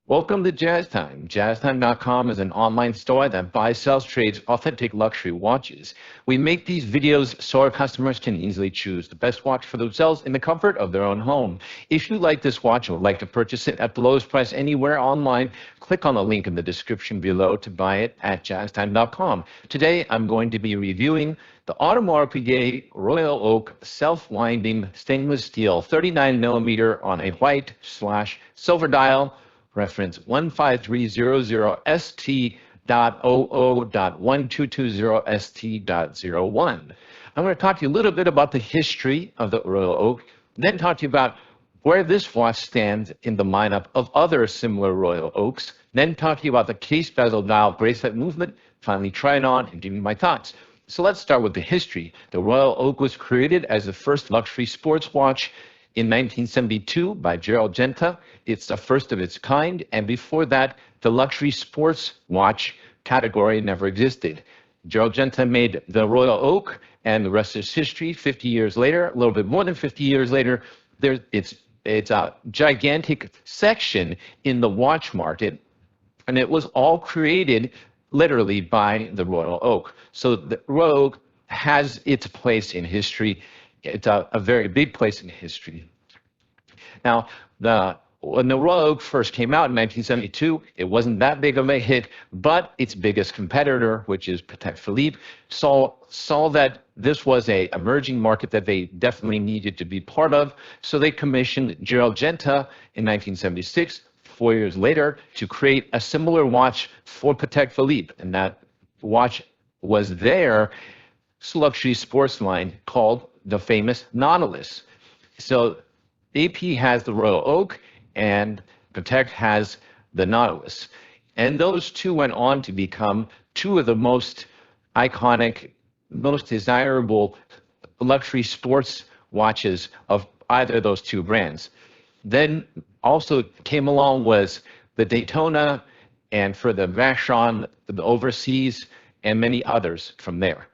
Welcome to Jazz Time. JazzTime.com is an online store that buys, sells, trades authentic luxury watches. We make these videos so our customers can easily choose the best watch for themselves in the comfort of their own home. If you like this watch or would like to purchase it at the lowest price anywhere online, click on the link in the description below to buy it at JazzTime.com. Today, I'm going to be reviewing the Audemars Piguet Royal Oak self-winding stainless steel 39mm on a white/silver dial, reference 15300ST.OO.1220ST.01. I'm going to talk to you a little bit about the history of the Royal Oak, then talk to you about where this watch stands in the lineup of other similar Royal Oaks, then talk to you about the case bezel dial bracelet movement, finally try it on and give you my thoughts. So let's start with the history. The Royal Oak was created as the first luxury sports watch in 1972 by Gerald Genta. It's the first of its kind, and before that, the luxury sports watch category never existed. Gerald Genta made the Royal Oak, and the rest is history. 50 years later, a little bit more than 50 years later, it's a gigantic section in the watch market, and it was all created literally by the Royal Oak. So the Royal Oak has its place in history. It's a very big place in history. Now, when the Royal Oak first came out in 1972, it wasn't that big of a hit, but its biggest competitor, which is Patek Philippe, saw that this was an emerging market that they definitely needed to be part of, so they commissioned Gerald Genta in 1976, 4 years later, to create a similar watch for Patek Philippe, and that watch was their luxury sports line called the famous Nautilus. So AP has the Royal Oak and Patek has the Nautilus. And those two went on to become two of the most iconic, most desirable luxury sports watches of either of those two brands. Then also came along was the Daytona, and for the Vacheron, the Overseas, and many others from there.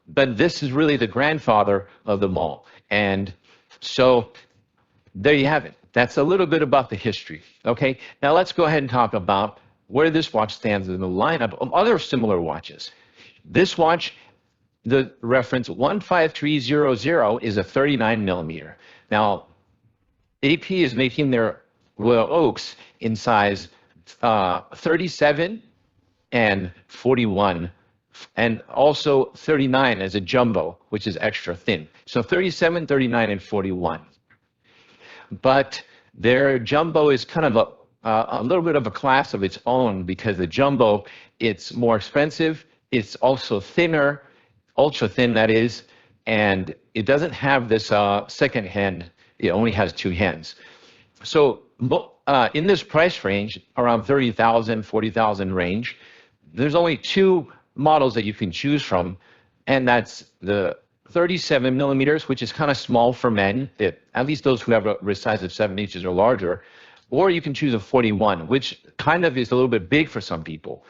But this is really the grandfather of them all. And so there you have it. That's a little bit about the history. Okay, now let's go ahead and talk about where this watch stands in the lineup of other similar watches. This watch, the reference 15300, is a 39mm. Now, AP is making their Royal Oaks in size 37 and 41, and also 39 as a jumbo, which is extra thin. So 37, 39, and 41. But their jumbo is kind of a little bit of a class of its own, because the jumbo, it's more expensive, it's also thinner, ultra thin that is, and it doesn't have this second hand, it only has two hands. So in this price range, around 30,000, 40,000 range, there's only two models that you can choose from, and that's the 37mm, which is kind of small for men, at least those who have a wrist size of 7 inches or larger, or you can choose a 41, which kind of is a little bit big for some people.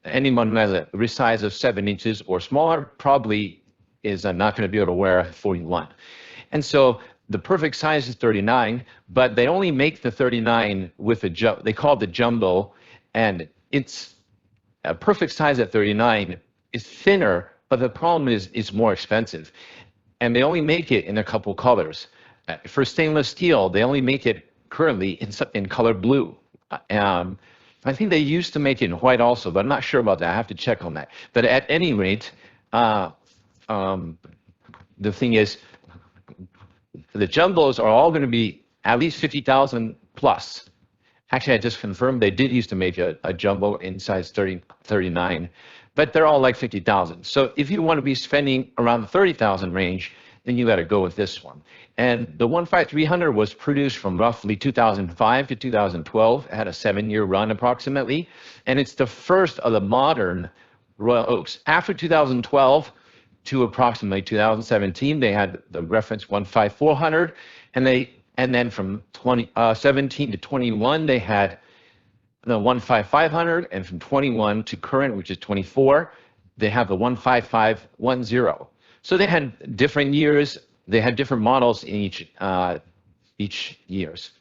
Anyone who has a wrist size of 7 inches or smaller probably is not going to be able to wear a 41. And so the perfect size is 39, but they only make the 39 with they call it the jumbo, and it's a perfect size at 39 is thinner, but the problem is it's more expensive. And they only make it in a couple colors. For stainless steel, they only make it currently in color blue. I think they used to make it in white also, but I'm not sure about that. I have to check on that. But at any rate, the thing is, the jumbos are all going to be at least 50,000 plus. Actually, I just confirmed they did used to make a jumbo in size 39, but they're all like 50,000. So if you want to be spending around the 30,000 range, then you got to go with this one. And the 15300 was produced from roughly 2005 to 2012. It had a 7-year run approximately, and it's the first of the modern Royal Oaks. After 2012 to approximately 2017, they had the reference 15400, and then from 17 to 21, they had the 15500, and from 21 to current, which is 24, they have the 15510. So they had different years, they had different models in each years.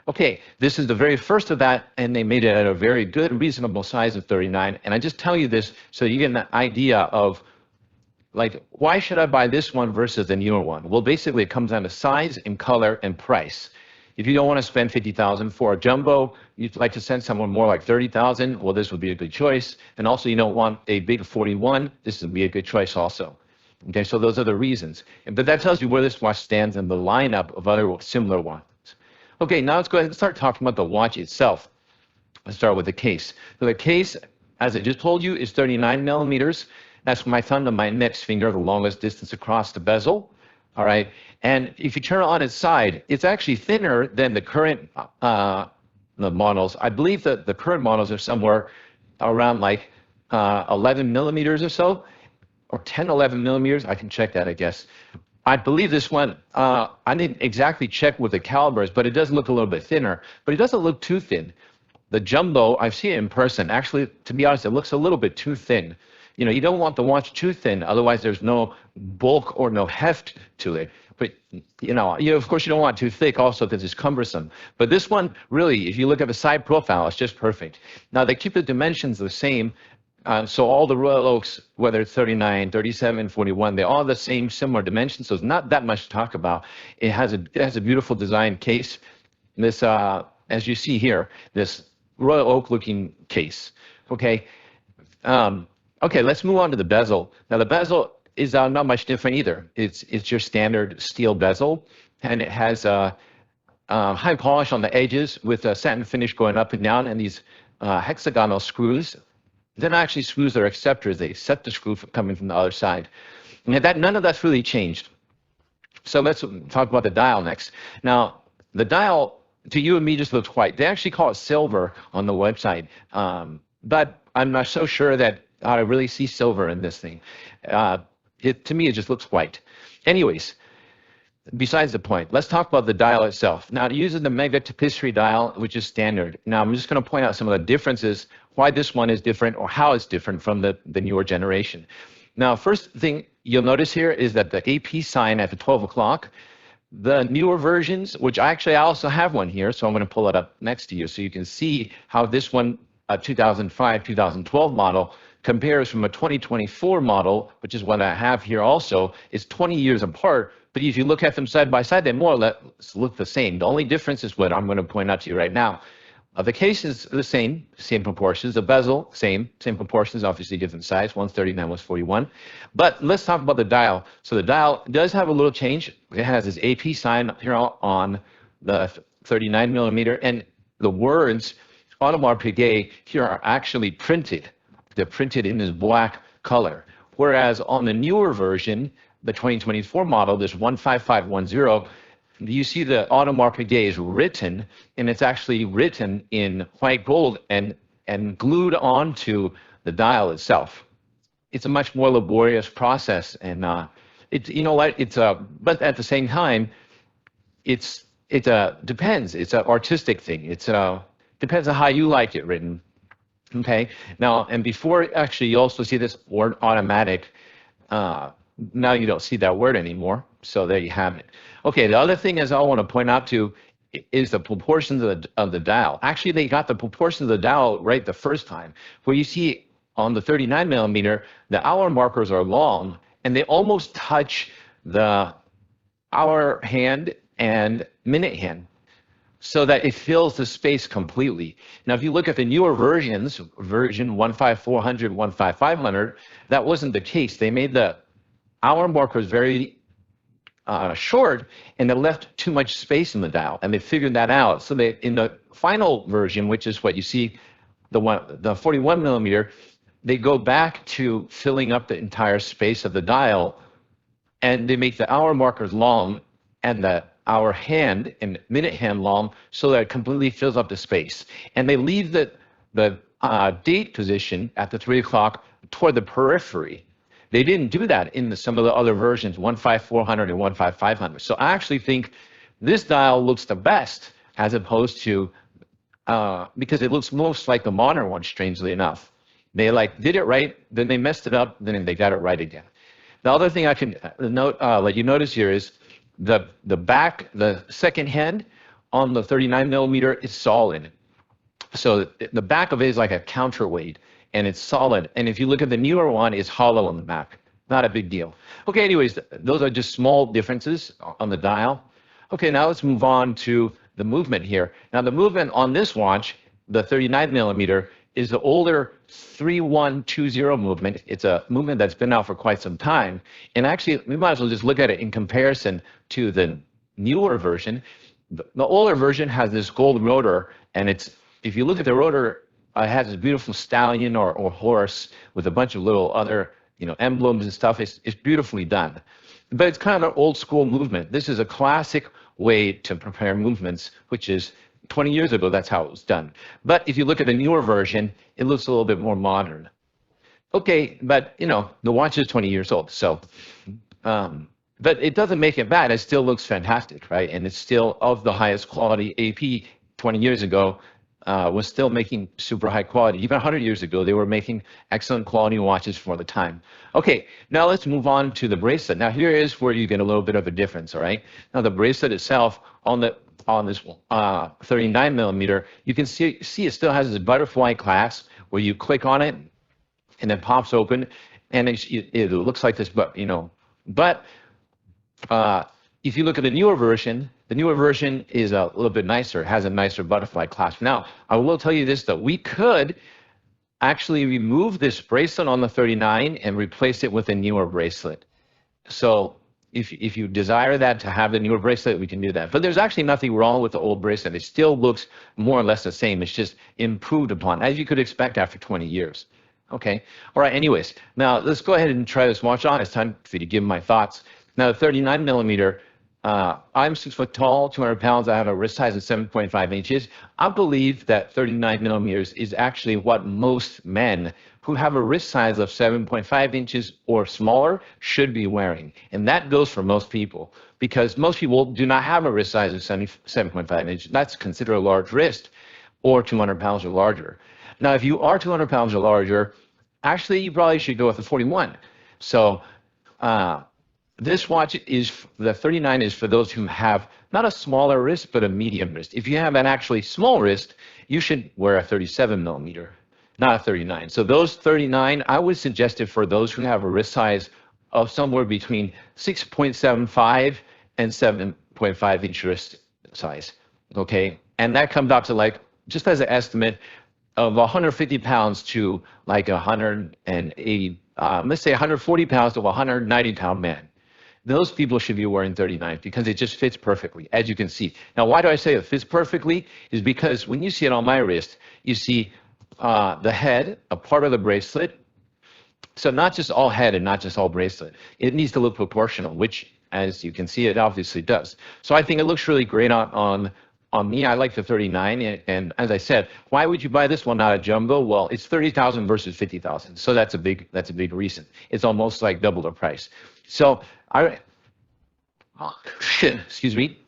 Okay, this is the very first of that, and they made it at a very good, reasonable size of 39. And I just tell you this so you get an idea of, like, why should I buy this one versus the newer one? Well, basically, it comes down to size and color and price. If you don't want to spend $50,000 for a jumbo, you'd like to send someone more like $30,000, well, this would be a good choice. And also, you don't want a big 41, this would be a good choice also. Okay, so those are the reasons. But that tells you where this watch stands in the lineup of other similar ones. Okay, now let's go ahead and start talking about the watch itself. Let's start with the case. So the case, as I just told you, is 39 millimeters. That's my thumb to my index finger, the longest distance across the bezel. All right, and if you turn it on its side, it's actually thinner than the current the models. I believe that the current models are somewhere around like 11 millimeters or so, or 10, 11 millimeters. I can check that, I guess. I believe this one, I didn't exactly check with the calibers, but it does look a little bit thinner, but it doesn't look too thin. The jumbo, I've seen it in person. Actually, to be honest, it looks a little bit too thin. You know, you don't want the watch too thin, otherwise there's no bulk or no heft to it. But, you know, of course you don't want it too thick also because it's cumbersome. But this one, really, if you look at the side profile, it's just perfect. Now, they keep the dimensions the same. So all the Royal Oaks, whether it's 39, 37, 41, they're all the same similar dimensions, so it's not that much to talk about. It has a beautiful design case. This, as you see here, this Royal Oak looking case. Okay, okay, let's move on to the bezel. Now the bezel is not much different either. It's your standard steel bezel, and it has high polish on the edges with a satin finish going up and down, and these hexagonal screws. They're not actually screws, they're acceptors. They accept the screw coming from the other side. And none of that's really changed. So let's talk about the dial next. Now, the dial, to you and me, just looks white. They actually call it silver on the website. But I'm not so sure that I really see silver in this thing. To me, it just looks white. Anyways, besides the point, let's talk about the dial itself. Now, it uses the Mega Tapisserie dial, which is standard. Now, I'm just going to point out some of the differences, why this one is different or how it's different from the newer generation. Now, first thing you'll notice here is that the AP sign at the 12 o'clock, the newer versions, which I also have one here, so I'm going to pull it up next to you so you can see how this one, 2005, 2012 model, compares from a 2024 model, which is what I have here also. It's 20 years apart, but if you look at them side by side, they more or less look the same. The only difference is what I'm going to point out to you right now. The case is the same proportions. The bezel, same proportions, obviously different size. One's 39, one's 41. But let's talk about the dial. So the dial does have a little change. It has this AP sign here on the 39 millimeter, and the words Audemars Piguet here are actually printed. They're printed in this black color. Whereas on the newer version, the 2024 model, this 15510, you see the Audemars Piguet is written, and it's actually written in white gold and glued onto the dial itself. It's a much more laborious process, and you know what? But at the same time, it depends. It's an artistic thing. Depends on how you like it written. Okay. Now, and before actually, you also see this word automatic. Now you don't see that word anymore. So there you have it. Okay, the other thing is I want to point out to is the proportions of the dial. Actually, they got the proportions of the dial right the first time. Where you see on the 39 millimeter, the hour markers are long, and they almost touch the hour hand and minute hand, so that it fills the space completely. Now, if you look at the newer versions, version 15400, 15500, that wasn't the case. They made the hour markers very short, and they left too much space in the dial, and they figured that out. So they, in the final version, which is what you see, the 41 millimeter, they go back to filling up the entire space of the dial, and they make the hour markers long and the hour hand and minute hand long, so that it completely fills up the space. And they leave the date position at the 3 o'clock toward the periphery. They didn't do that in some of the other versions, 15400 and 15500. So I actually think this dial looks the best, as opposed to, because it looks most like the modern one, strangely enough. They did it right, then they messed it up, then they got it right again. The other thing I can let you notice here is the back, the second hand, on the 39 millimeter is solid. So the back of it is like a counterweight, and it's solid. And if you look at the newer one, it's hollow on the back. Not a big deal. Okay, anyways, those are just small differences on the dial. Okay, now let's move on to the movement here. Now the movement on this watch, the 39 millimeter, is the older 3120 movement. It's a movement that's been out for quite some time. And actually, we might as well just look at it in comparison to the newer version. The older version has this gold rotor, and it's, if you look at the rotor, it has this beautiful stallion or horse with a bunch of little other, emblems and stuff. It's beautifully done. But it's kind of an old school movement. This is a classic way to prepare movements, which is 20 years ago, that's how it was done. But if you look at the newer version, it looks a little bit more modern. Okay, but the watch is 20 years old, so, but it doesn't make it bad. It still looks fantastic, right? And it's still of the highest quality. AP 20 years ago was still making super high quality. Even 100 years ago, they were making excellent quality watches for the time. Okay, now let's move on to the bracelet. Now here is where you get a little bit of a difference, all right? Now the bracelet itself on this 39 millimeter, you can see it still has this butterfly clasp where you click on it and it pops open, and it looks like this, but if you look at the newer version is a little bit nicer, has a nicer butterfly clasp. Now, I will tell you this though, we could actually remove this bracelet on the 39 and replace it with a newer bracelet. So if you desire that, to have the newer bracelet, we can do that. But there's actually nothing wrong with the old bracelet. It still looks more or less the same. It's just improved upon, as you could expect after 20 years. Okay, all right, anyways, now let's go ahead and try this watch on. It's time for you to give my thoughts. Now, the 39 millimeter, I'm 6 foot tall, 200 pounds. I have a wrist size of 7.5 inches. I believe that 39 millimeters is actually what most men who have a wrist size of 7.5 inches or smaller should be wearing. And that goes for most people, because most people do not have a wrist size of 7.5 inches. That's considered a large wrist, or 200 pounds or larger. Now, if you are 200 pounds or larger, actually, you probably should go with the 41. So, this watch is, the 39 is for those who have not a smaller wrist, but a medium wrist. If you have an actually small wrist, you should wear a 37 millimeter, not a 39. So those 39, I would suggest it for those who have a wrist size of somewhere between 6.75 and 7.5 inch wrist size, okay? And that comes out to, like, just as an estimate, of 150 pounds to like 180, let's say 140 pounds to a 190 pound man. Those people should be wearing 39 because it just fits perfectly, as you can see. Now, why do I say it fits perfectly? Is because when you see it on my wrist, you see the head, a part of the bracelet. So not just all head and not just all bracelet. It needs to look proportional, which, as you can see, it obviously does. So I think it looks really great on me. I like the 39, and as I said, why would you buy this one, not a jumbo? Well, it's 30,000 versus 50,000, so that's a big reason. It's almost like double the price. So excuse me.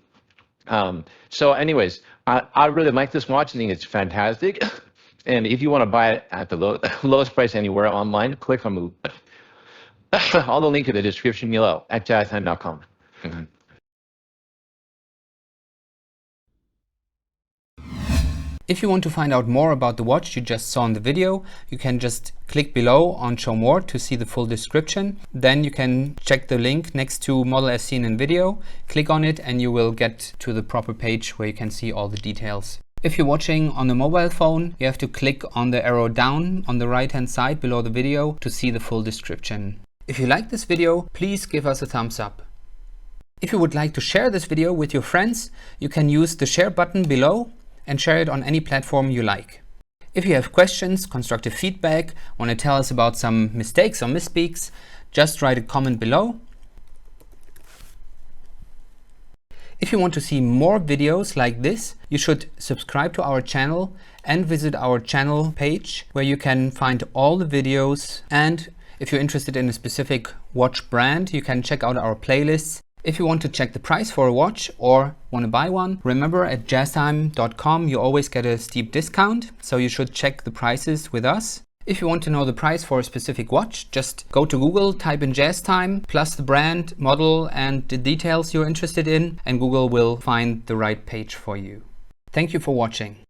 So anyways, I really like this watch. I think it's fantastic. And if you want to buy it at the lowest price anywhere online, click on all the link in the description below at jazztime.com. If you want to find out more about the watch you just saw in the video, you can just click below on Show More to see the full description. Then you can check the link next to model as seen in video, click on it, and you will get to the proper page where you can see all the details. If you're watching on a mobile phone, you have to click on the arrow down on the right hand side below the video to see the full description. If you like this video, please give us a thumbs up. If you would like to share this video with your friends, you can use the share button below and share it on any platform you like. If you have questions, constructive feedback, want to tell us about some mistakes or misspeaks, just write a comment below. If you want to see more videos like this, you should subscribe to our channel and visit our channel page where you can find all the videos. And if you're interested in a specific watch brand, you can check out our playlists. If you want to check the price for a watch or want to buy one, remember at jazztime.com you always get a steep discount, so you should check the prices with us. If you want to know the price for a specific watch, just go to Google, type in jazz time, plus the brand, model and the details you're interested in, and Google will find the right page for you. Thank you for watching.